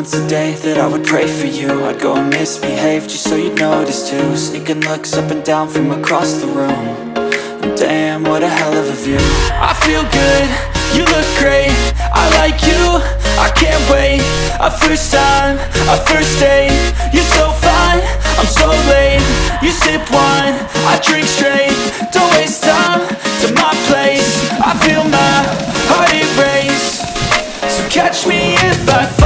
once a day that I would pray for you. I'd go and misbehave just so you'd notice too. Sneaking looks up and down from across the room. And damn, what a hell of a view. I feel good, you look great, I like you, I can't wait. A first time, a first date, you're so fine, I'm so late. You sip wine, I drink straight, don't waste time to my place. I feel my heart erase, so catch me if I fall.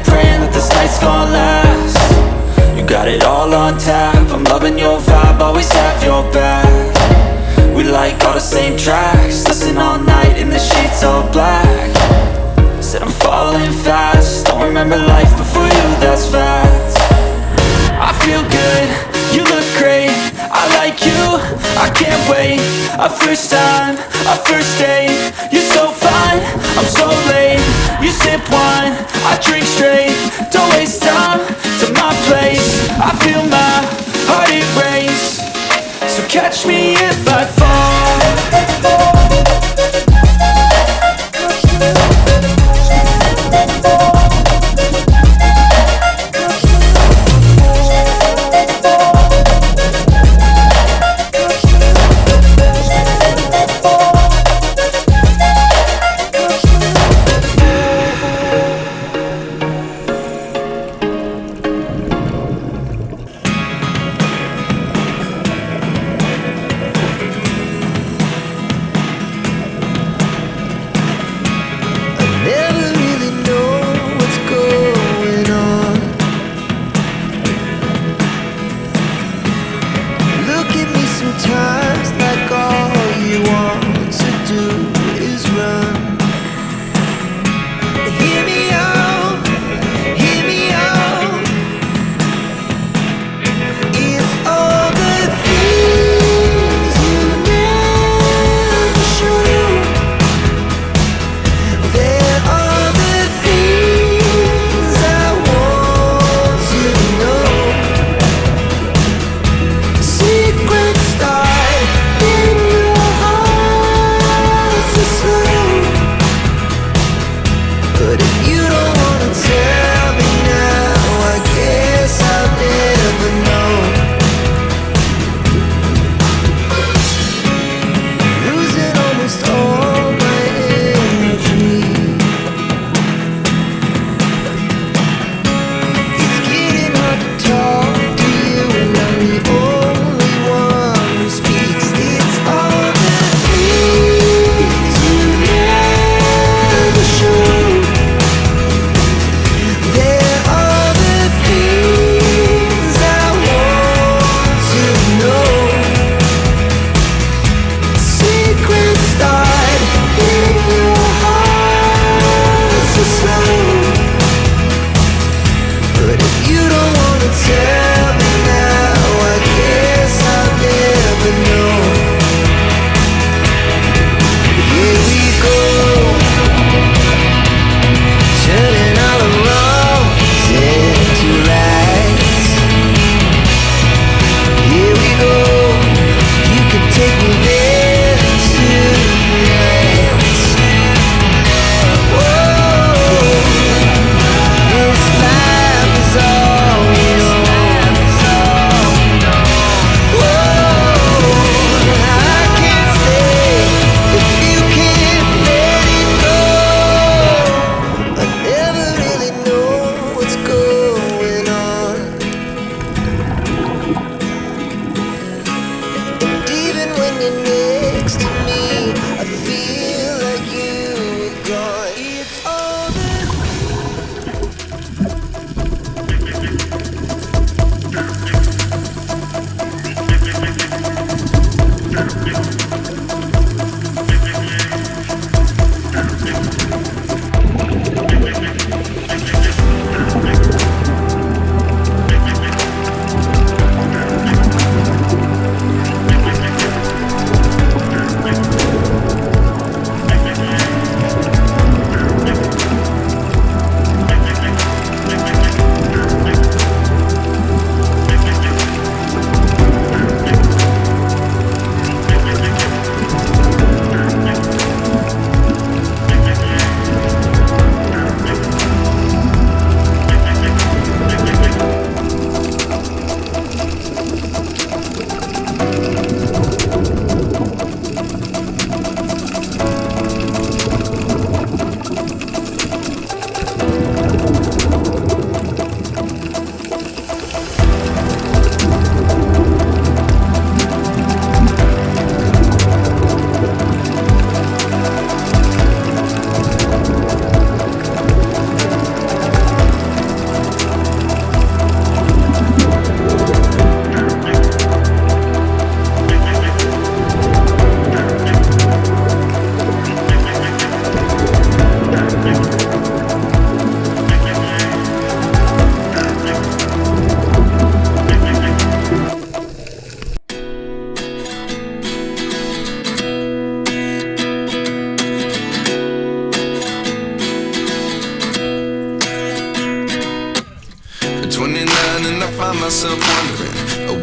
Praying that this night's gonna last. You got it all on tap, I'm loving your vibe, always have your back. We like all the same tracks, listen all night in the sheets all black. Said I'm falling fast, don't remember life before you, that's fact. I feel good, you look great, I like you, I can't wait. A first time, a first date, you're so fine, I'm so late. You sip wine, I drink straight, don't waste time to my place. I feel my heart erase, so catch me if I fall.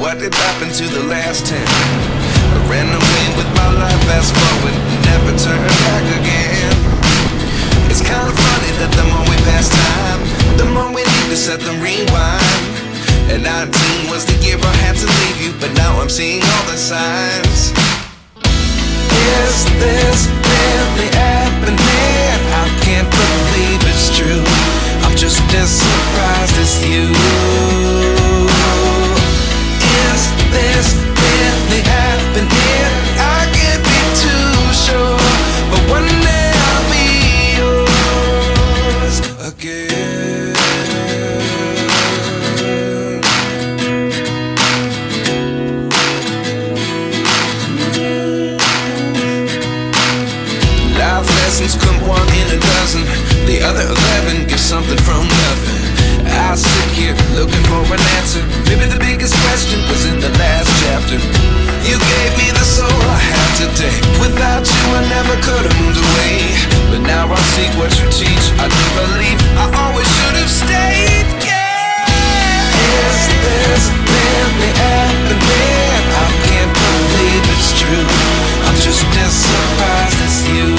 what did happen to the last 10? I ran away with my life, fast forward, never turn back again. It's kind of funny that the more we pass time, the more we need to set the rewind. And 19 was the year I had to leave you, but now I'm seeing all the signs. Is this really happening? I can't believe it's true. I'm just as surprised as you. Is this really happening? I can't be too sure, but one day I'll be yours again. Life lessons come one in a dozen. The other 11 get something from nothing. I sit here looking for an answer. Maybe the biggest question was in the last chapter. You gave me the soul I have today. Without you I never could have moved away. But now I see what you teach. I do believe I always should have stayed. Yeah. Is this really happening? I can't believe it's true. I'm just as surprised as you.